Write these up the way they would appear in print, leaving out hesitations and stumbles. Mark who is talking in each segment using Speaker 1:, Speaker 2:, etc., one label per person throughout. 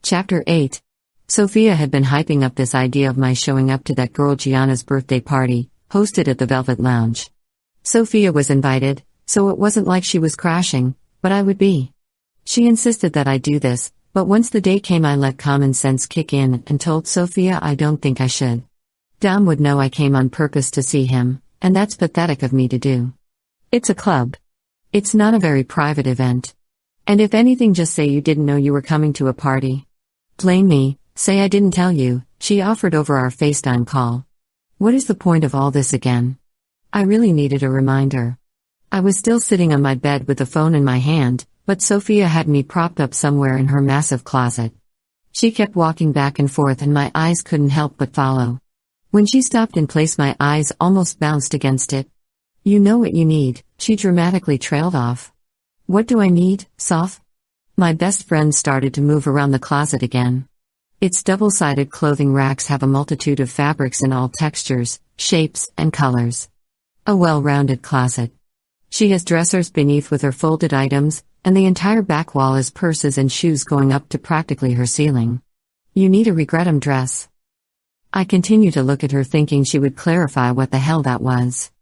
Speaker 1: Chapter 8. Sophia had been hyping up this idea of my showing up to that girl Gianna's birthday party, hosted at the Velvet Lounge. Sophia was invited, so it wasn't like she was crashing, but I would be. She insisted that I do this, but once the day came I let common sense kick in and told Sophia I don't think I should. Dom would know I came on purpose to see him, and that's pathetic of me to do. It's a club. It's not a very private event. And if anything, just say you didn't know you were coming to a party. Blame me, say I didn't tell you, she offered over our FaceTime call. What is the point of all this again? I really needed a reminder. I was still sitting on my bed with the phone in my hand, but Sophia had me propped up somewhere in her massive closet. She kept walking back and forth and my eyes couldn't help but follow. When she stopped in place my eyes almost bounced against it. You know what you need, she dramatically trailed off. What do I need, Soph? My best friend started to move around the closet again. Its double-sided clothing racks have a multitude of fabrics in all textures, shapes, and colors. A well-rounded closet. She has dressers beneath with her folded items, and the entire back wall is purses and shoes going up to practically her ceiling. You need a regret dress. I continue to look at her thinking she would clarify what the hell that was.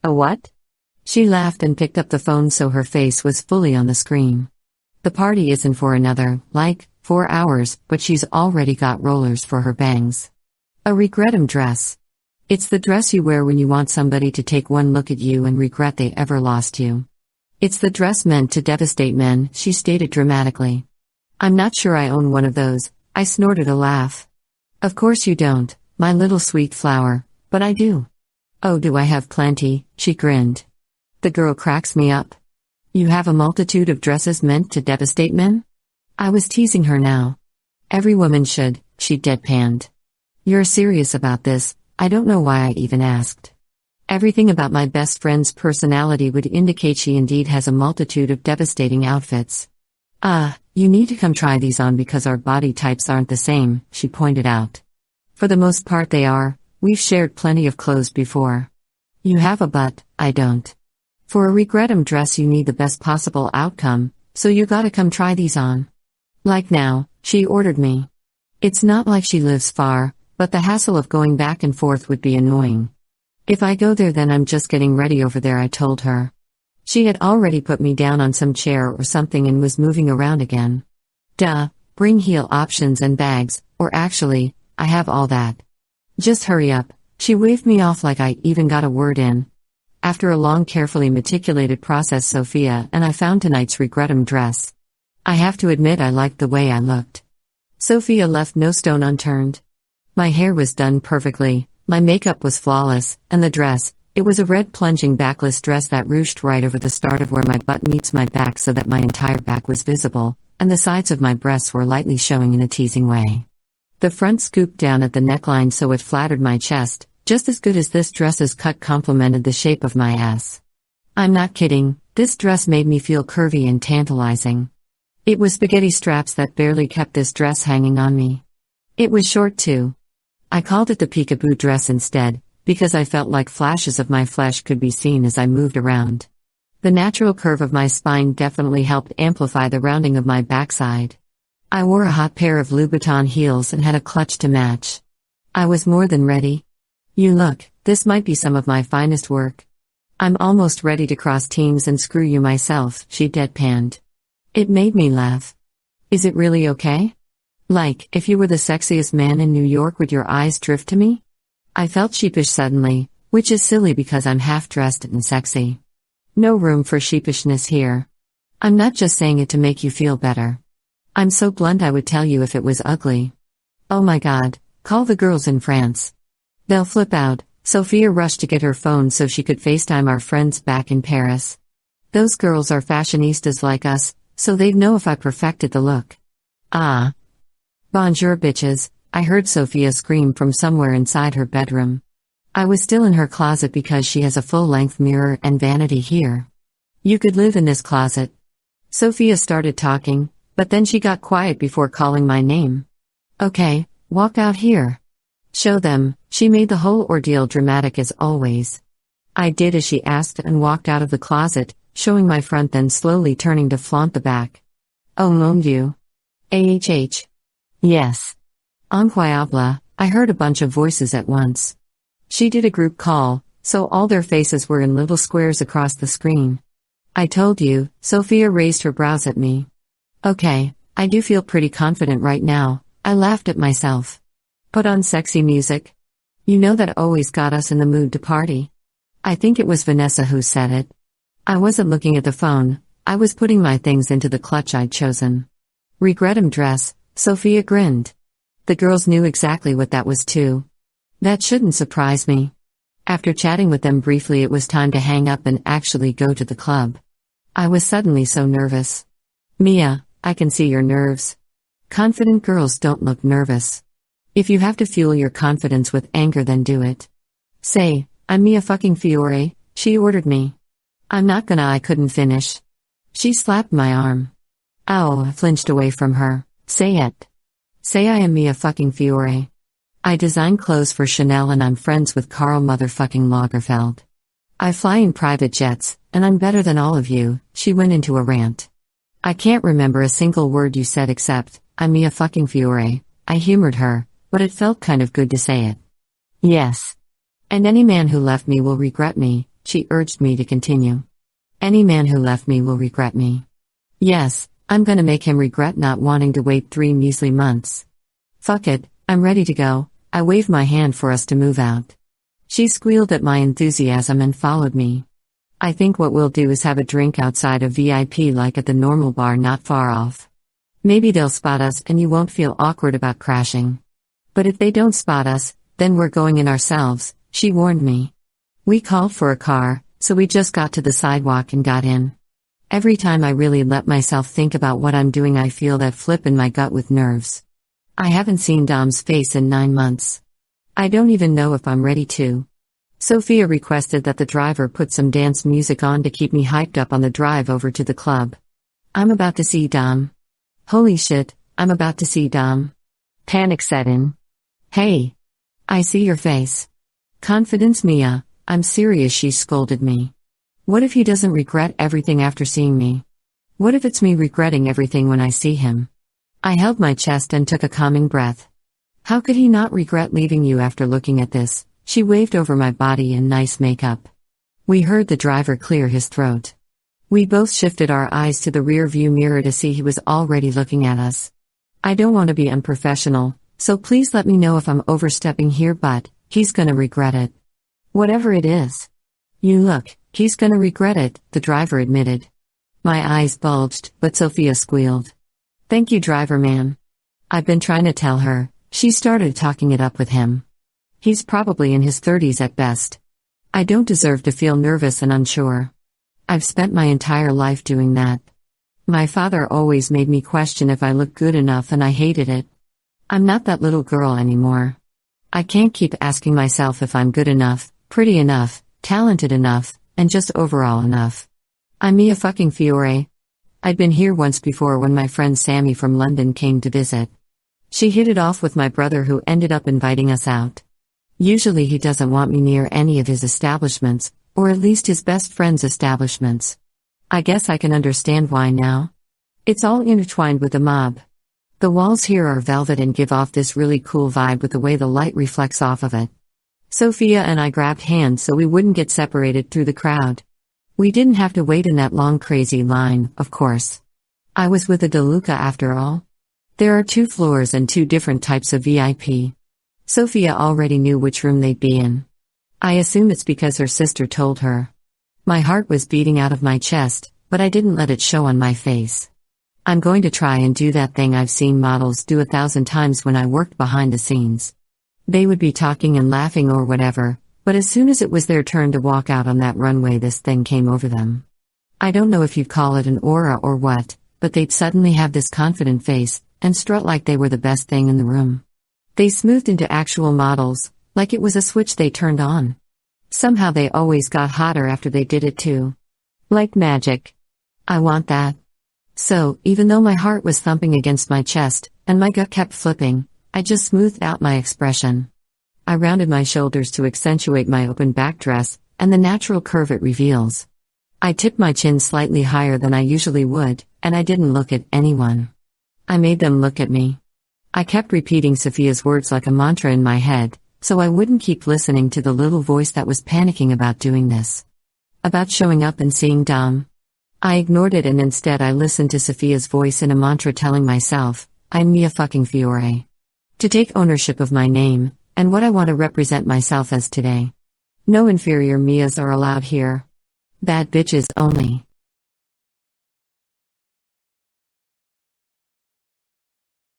Speaker 1: A what? She laughed and picked up the phone so her face was fully on the screen. The party isn't for another, 4 hours, but she's already got rollers for her bangs. A regret dress. It's the dress you wear when you want somebody to take one look at you and regret they ever lost you. It's the dress meant to devastate men, she stated dramatically. I'm not sure I own one of those, I snorted a laugh. Of course you don't, my little sweet flower, but I do. Oh, do I have plenty, she grinned. The girl cracks me up. You have a multitude of dresses meant to devastate men? I was teasing her now. Every woman should, she deadpanned. You're serious about this, I don't know why I even asked. Everything about my best friend's personality would indicate she indeed has a multitude of devastating outfits. You need to come try these on because our body types aren't the same, she pointed out. For the most part they are, we've shared plenty of clothes before. You have a butt, I don't. For a regret dress you need the best possible outcome, so you gotta come try these on. Like now, she ordered me. It's not like she lives far, but the hassle of going back and forth would be annoying. If I go there then I'm just getting ready over there, I told her. She had already put me down on some chair or something and was moving around again. Duh, bring heel options and bags, or actually, I have all that. Just hurry up, she waved me off like I even got a word in. After a long carefully meticulated process Sophia and I found tonight's regret dress. I have to admit I liked the way I looked. Sophia left no stone unturned. My hair was done perfectly, my makeup was flawless, and the dress, it was a red plunging backless dress that ruched right over the start of where my butt meets my back so that my entire back was visible, and the sides of my breasts were lightly showing in a teasing way. The front scooped down at the neckline so it flattered my chest, just as good as this dress's cut complemented the shape of my ass. I'm not kidding, this dress made me feel curvy and tantalizing. It was spaghetti straps that barely kept this dress hanging on me. It was short too. I called it the peekaboo dress instead, because I felt like flashes of my flesh could be seen as I moved around. The natural curve of my spine definitely helped amplify the rounding of my backside. I wore a hot pair of Louboutin heels and had a clutch to match. I was more than ready. You look, this might be some of my finest work. I'm almost ready to cross teams and screw you myself, she deadpanned. It made me laugh. Is it really okay? Like, if you were the sexiest man in New York would your eyes drift to me? I felt sheepish suddenly, which is silly because I'm half-dressed and sexy. No room for sheepishness here. I'm not just saying it to make you feel better. I'm so blunt I would tell you if it was ugly. Oh my god, call the girls in France. They'll flip out. Sophia rushed to get her phone so she could FaceTime our friends back in Paris. Those girls are fashionistas like us, so they'd know if I perfected the look. Ah. Bonjour bitches, I heard Sophia scream from somewhere inside her bedroom. I was still in her closet because she has a full-length mirror and vanity here. You could live in this closet. Sophia started talking, but then she got quiet before calling my name. Okay, walk out here. Show them, she made the whole ordeal dramatic as always. I did as she asked and walked out of the closet, showing my front then slowly turning to flaunt the back. Oh mon Dieu. AHH. Yes. Enquiabla, I heard a bunch of voices at once. She did a group call, so all their faces were in little squares across the screen. I told you, Sophia raised her brows at me. Okay, I do feel pretty confident right now, I laughed at myself. Put on sexy music. You know that always got us in the mood to party. I think it was Vanessa who said it. I wasn't looking at the phone, I was putting my things into the clutch I'd chosen. Regret dress, Sophia grinned. The girls knew exactly what that was too. That shouldn't surprise me. After chatting with them briefly, it was time to hang up and actually go to the club. I was suddenly so nervous. Mia, I can see your nerves. Confident girls don't look nervous. If you have to fuel your confidence with anger, then do it. Say, I'm Mia fucking Fiore, she ordered me. I'm not gonna, I couldn't finish. She slapped my arm. Ow, I flinched away from her. Say it. Say I am Mia fucking Fiore. I design clothes for Chanel and I'm friends with Karl motherfucking Lagerfeld. I fly in private jets, and I'm better than all of you, she went into a rant. I can't remember a single word you said except, I'm Mia fucking Fiore. I humored her, but it felt kind of good to say it. Yes. And any man who left me will regret me, she urged me to continue. Any man who left me will regret me. Yes, I'm gonna make him regret not wanting to wait 3 measly months. Fuck it, I'm ready to go, I waved my hand for us to move out. She squealed at my enthusiasm and followed me. I think what we'll do is have a drink outside of VIP like at the normal bar not far off. Maybe they'll spot us and you won't feel awkward about crashing. But if they don't spot us, then we're going in ourselves, she warned me. We called for a car, so we just got to the sidewalk and got in. Every time I really let myself think about what I'm doing, I feel that flip in my gut with nerves. I haven't seen Dom's face in 9 months. I don't even know if I'm ready to. Sophia requested that the driver put some dance music on to keep me hyped up on the drive over to the club. I'm about to see Dom. Holy shit, I'm about to see Dom. Panic set in. Hey. I see your face. Confidence, Mia, I'm serious, she scolded me. What if he doesn't regret everything after seeing me? What if it's me regretting everything when I see him? I held my chest and took a calming breath. How could he not regret leaving you after looking at this? She waved over my body in nice makeup. We heard the driver clear his throat. We both shifted our eyes to the rear view mirror to see he was already looking at us. I don't want to be unprofessional, so please let me know if I'm overstepping here, but he's gonna regret it. Whatever it is. You look, he's gonna regret it, the driver admitted. My eyes bulged, but Sophia squealed. Thank you, driver man. I've been trying to tell her. She started talking it up with him. He's probably in his 30s at best. I don't deserve to feel nervous and unsure. I've spent my entire life doing that. My father always made me question if I looked good enough, and I hated it. I'm not that little girl anymore. I can't keep asking myself if I'm good enough, pretty enough, talented enough, and just overall enough. I'm Mia fucking Fiore. I'd been here once before when my friend Sammy from London came to visit. She hit it off with my brother, who ended up inviting us out. Usually he doesn't want me near any of his establishments, or at least his best friend's establishments. I guess I can understand why now. It's all intertwined with the mob. The walls here are velvet and give off this really cool vibe with the way the light reflects off of it. Sophia and I grabbed hands so we wouldn't get separated through the crowd. We didn't have to wait in that long crazy line, of course. I was with a DeLuca after all. There are 2 floors and 2 different types of VIP. Sophia already knew which room they'd be in. I assume it's because her sister told her. My heart was beating out of my chest, but I didn't let it show on my face. I'm going to try and do that thing I've seen models do 1,000 times when I worked behind the scenes. They would be talking and laughing or whatever, but as soon as it was their turn to walk out on that runway, this thing came over them. I don't know if you'd call it an aura or what, but they'd suddenly have this confident face, and strut like they were the best thing in the room. They smoothed into actual models, like it was a switch they turned on. Somehow they always got hotter after they did it too. Like magic. I want that. So, even though my heart was thumping against my chest, and my gut kept flipping, I just smoothed out my expression. I rounded my shoulders to accentuate my open back dress, and the natural curve it reveals. I tipped my chin slightly higher than I usually would, and I didn't look at anyone. I made them look at me. I kept repeating Sophia's words like a mantra in my head, so I wouldn't keep listening to the little voice that was panicking about doing this. About showing up and seeing Dom. I ignored it and instead I listened to Sophia's voice in a mantra telling myself, I'm Mia fucking Fiore. To take ownership of my name, and what I want to represent myself as today. No inferior Mias are allowed here. Bad bitches only.